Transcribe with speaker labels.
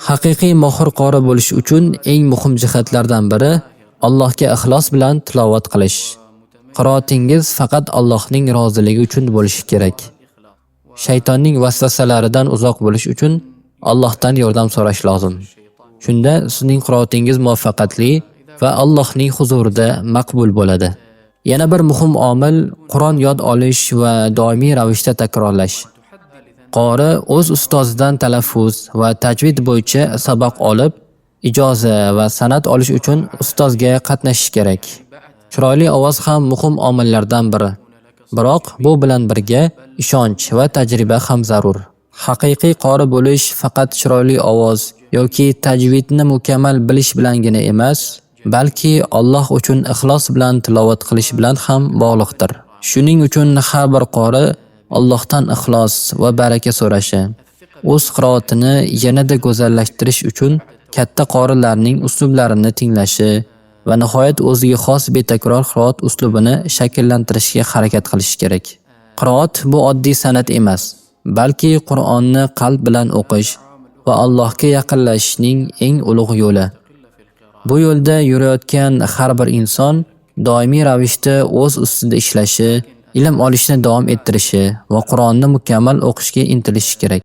Speaker 1: Haqiqiy mohir qori bo'lish uchun eng muhim jihatlardan biri Allohga ixlos bilan tilovat qilish. Qiroatingiz faqat Allohning roziligi uchun bo'lishi kerak. Shaytonning vasvasalaridan uzoq bo'lish uchun Allohdan yordam so'rash lozim. Shunda sizning qiroatingiz muvaffaqiyatli va Allohning huzurida maqbul bo'ladi. Yana bir muhim omil Qur'on yod olish va doimiy ravishda takrorlash. Qori o'z ustozidan talaffuz va tajvid bo'yicha saboq olib, ijoza va san'at olish uchun ustozga qatnashish kerak. Chiroyli ovoz ham muhim omillardan biri. Biroq bu bilan birga ishonch va tajriba ham zarur. Haqiqiy qori bo'lish faqat chiroyli ovoz yoki tajvidni mukammal bilish bilangina emas, balki Alloh uchun ixlos bilan tilovat qilish bilan ham bog'liqdir. Shuning uchun har bir qori Allohdan ixlos va baraka so'rashi, o'z qiroatini yanada go'zallashtirish uchun katta qorilarning uslublarini tinglashi va nihoyat o'ziga xos betakror qiroat uslubini shakllantirishga harakat qilish kerak. Qiroat bu oddiy san'at emas, balki Qur'onni qalb bilan o'qish va Allohga yaqinlashishning eng ulug' yo'li. Bu yo'lda yurayotgan har bir inson doimiy ravishda o'z ustida ishlashi, ilm olishni davom ettirishi va Qur'onni mukammal o'qishga intilishi kerak.